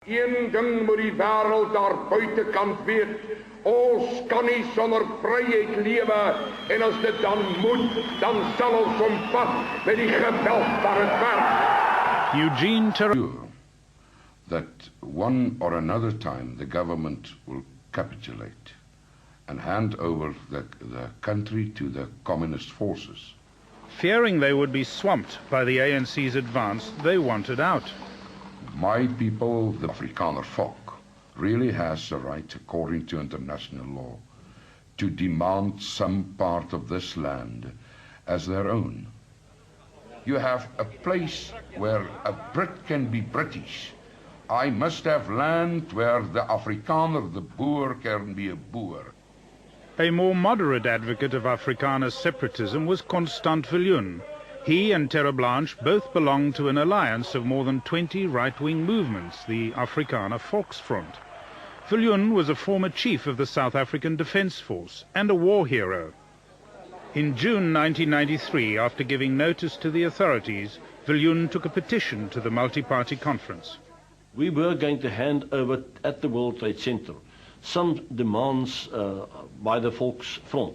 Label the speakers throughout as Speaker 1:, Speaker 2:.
Speaker 1: Een ding moet die wêreld daar buitekant weet. Ons kan nie sonder vryheid lewe en as dit dan moet, dan sal ons hom vat met die geweld waar dit werk.
Speaker 2: Eugene Terrell.
Speaker 3: That one or another time the government will capitulate and hand over the country to the communist forces.
Speaker 2: Fearing they would be swamped by the ANC's advance, they wanted out.
Speaker 3: My people, the Afrikaner folk, really has a right, according to international law, to demand some part of this land as their own. You have a place where a Brit can be British. I must have land where the Afrikaner, the Boer, can be a Boer.
Speaker 2: A more moderate advocate of Afrikaner separatism was Constant Viljoen. He and Terre Blanche both belonged to an alliance of more than 20 right-wing movements, the Afrikaner Volksfront. Viljoen was a former chief of the South African Defence Force and a war hero. In June 1993, after giving notice to the authorities, Viljoen took a petition to the multi-party conference.
Speaker 4: We were going to hand over at the World Trade Center some demands by the Volksfront.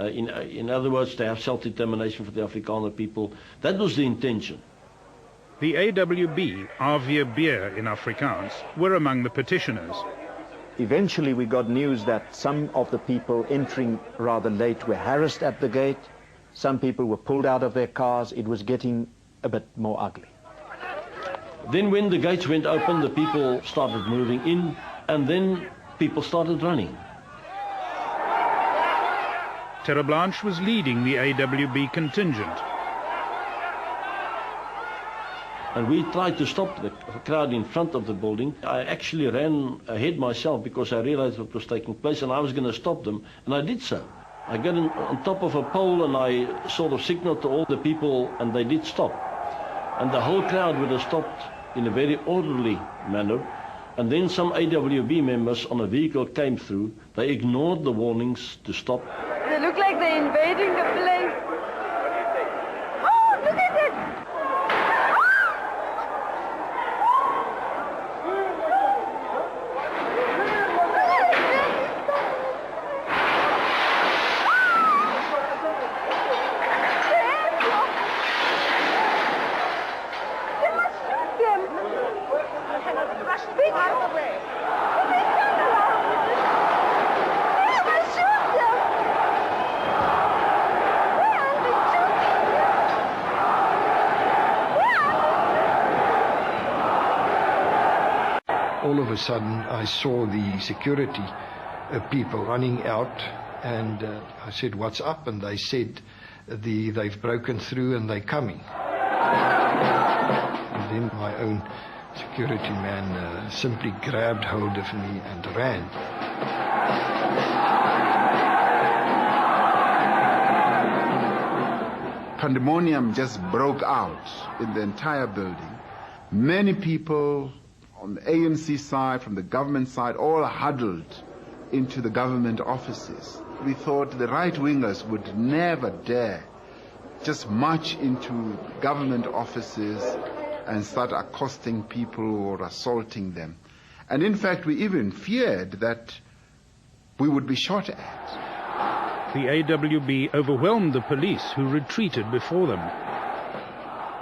Speaker 4: In other words, to have self-determination for the Afrikaner people. That was the intention.
Speaker 2: The AWB, AWB in Afrikaans, were among the petitioners.
Speaker 5: Eventually we got news that some of the people entering rather late were harassed at the gate. Some people were pulled out of their cars. It was getting a bit more ugly.
Speaker 4: Then when the gates went open, the people started moving in, and then people started running.
Speaker 2: Terre Blanche was leading the AWB contingent.
Speaker 4: And we tried to stop the crowd in front of the building. I actually ran ahead myself because I realized what was taking place and I was going to stop them, and I did so. I got on top of a pole and I sort of signaled to all the people and they did stop. And the whole crowd would have stopped in a very orderly manner. And then some AWB members on a vehicle came through. They ignored the warnings to stop.
Speaker 6: They look like they're invading the place. Oh, look at it! They must shoot them. Speak out of way.
Speaker 7: All of a sudden, I saw the security people running out, and I said, "What's up?" And they said, "They've broken through and they're coming." And then my own security man simply grabbed hold of me and ran.
Speaker 8: Pandemonium just broke out in the entire building. Many people on the ANC side, from the government side, all huddled into the government offices. We thought the right-wingers would never dare just march into government offices and start accosting people or assaulting them. And in fact, we even feared that we would be shot at.
Speaker 2: The AWB overwhelmed the police, who retreated before them.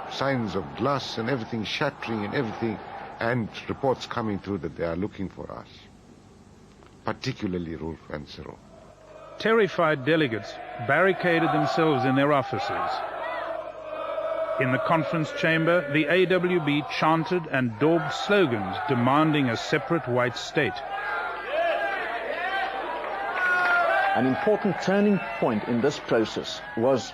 Speaker 9: Signs of glass and everything shattering and everything, and reports coming through that they are looking for us, particularly Rolf and Cyril.
Speaker 2: Terrified delegates barricaded themselves in their offices. In the conference chamber, the AWB chanted and daubed slogans demanding a separate white state.
Speaker 5: An important turning point in this process was